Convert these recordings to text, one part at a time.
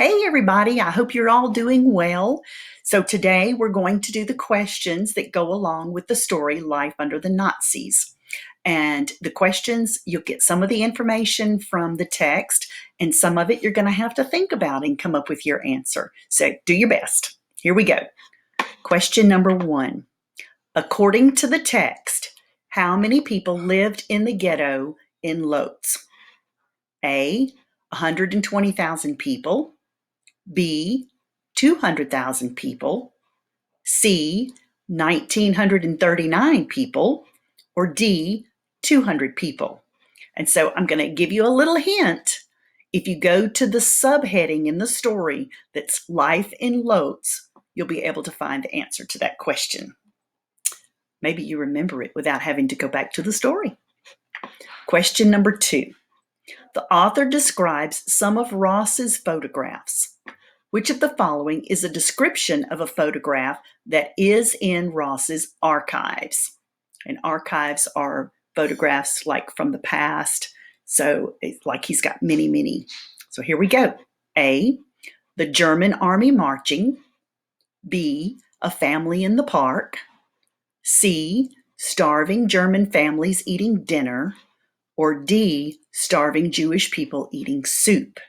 Hey, everybody. I hope you're all doing well. So, today we're going to do the questions that go along with the story Life Under the Nazis. And the questions, you'll get some of the information from the text, and some of it you're going to have to think about and come up with your answer. So, do your best. Here we go. Question number 1. According to the text, how many people lived in the ghetto in Lodz? A. 120,000 people. B, 200,000 people, C, 1,939 people, or D, 200 people. And so I'm going to give you a little hint. If you go to the subheading in the story that's Life in Lodz, you'll be able to find the answer to that question. Maybe you remember it without having to go back to the story. Question number 2. The author describes some of Ross's photographs. Which of the following is a description of a photograph that is in Ross's archives? And archives are photographs like from the past. So it's like he's got many. So here we go. A, the German army marching. B, a family in the park. C, starving German families eating dinner. Or D, starving Jewish people eating soup.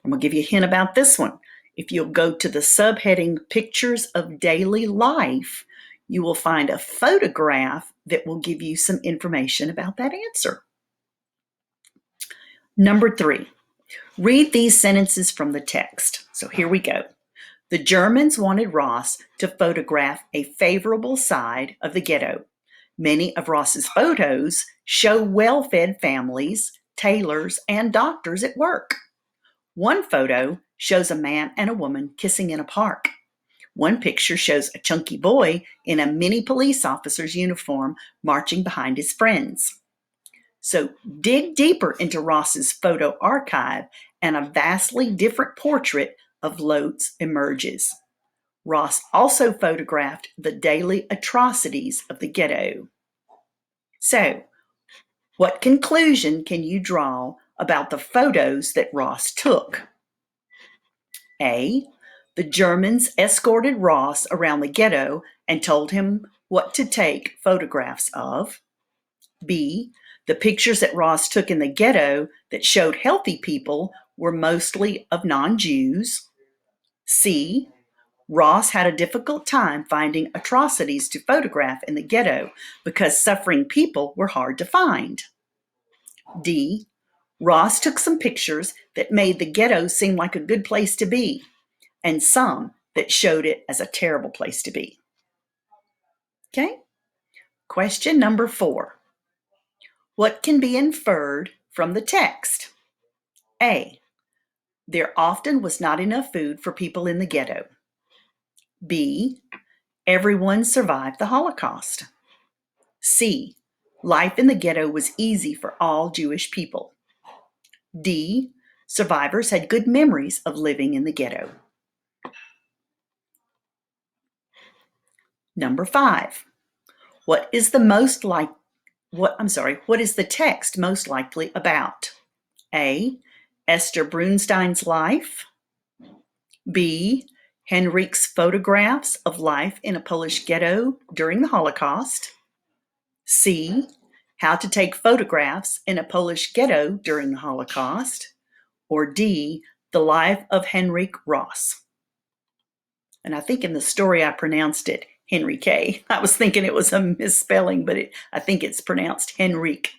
I'm going to give you a hint about this one. If you'll go to the subheading Pictures of Daily Life, you will find a photograph that will give you some information about that answer. Number 3, read these sentences from the text. So here we go. The Germans wanted Ross to photograph a favorable side of the ghetto. Many of Ross's photos show well-fed families, tailors, and doctors at work. One photo shows a man and a woman kissing in a park. One picture shows a chunky boy in a mini police officer's uniform marching behind his friends. So dig deeper into Ross's photo archive and a vastly different portrait of Lodz emerges. Ross also photographed the daily atrocities of the ghetto. So, what conclusion can you draw about the photos that Ross took? A, the Germans escorted Ross around the ghetto and told him what to take photographs of. B, the pictures that Ross took in the ghetto that showed healthy people were mostly of non-Jews. C, Ross had a difficult time finding atrocities to photograph in the ghetto because suffering people were hard to find. D, Ross took some pictures that made the ghetto seem like a good place to be, and some that showed it as a terrible place to be. Okay? Question number 4. What can be inferred from the text? A, there often was not enough food for people in the ghetto. B, everyone survived the Holocaust. C, life in the ghetto was easy for all Jewish people. D, survivors had good memories of living in the ghetto. Number 5. What is the text most likely about? A, Esther Brunstein's life. B, Henrik's photographs of life in a Polish ghetto during the Holocaust. C, how to take photographs in a Polish ghetto during the Holocaust. Or D, the life of Henrik Ross. And I think in the story I pronounced it Henrique. I was thinking it was a misspelling, but I think it's pronounced Henrik.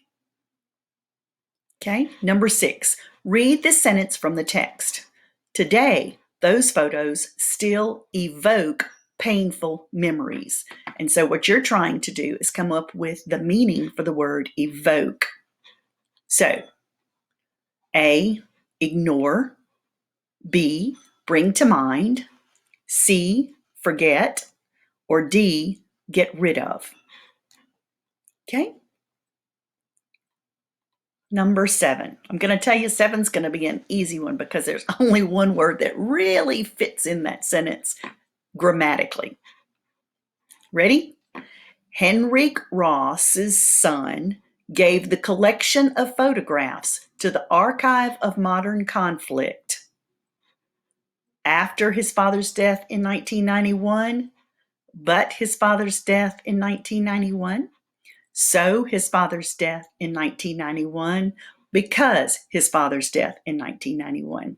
Okay, number 6. Read this sentence from the text. Today, those photos still evoke painful memories. And so what you're trying to do is come up with the meaning for the word evoke. So, A, ignore. B, bring to mind. C, forget. Or D, get rid of. Okay? Number 7. I'm going to tell you 7's going to be an easy one because there's only one word that really fits in that sentence grammatically. Ready? Henrik Ross's son gave the collection of photographs to the Archive of Modern Conflict. after his father's death in 1991, but his father's death in 1991, so his father's death in 1991, because his father's death in 1991.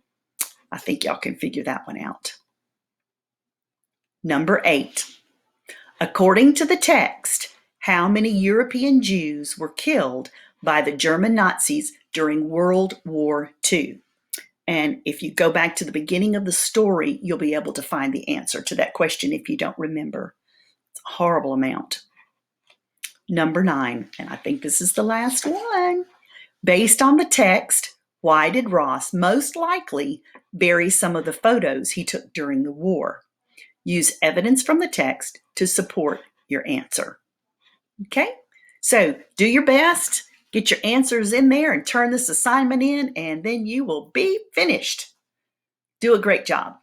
I think y'all can figure that one out. Number 8. According to the text, how many European Jews were killed by the German Nazis during World War II? And if you go back to the beginning of the story, you'll be able to find the answer to that question if you don't remember. It's a horrible amount. Number 9, and I think this is the last one. Based on the text, why did Ross most likely bury some of the photos he took during the war? Use evidence from the text to support your answer. Okay, so do your best, get your answers in there and turn this assignment in, and then you will be finished. Do a great job.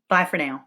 Bye for now.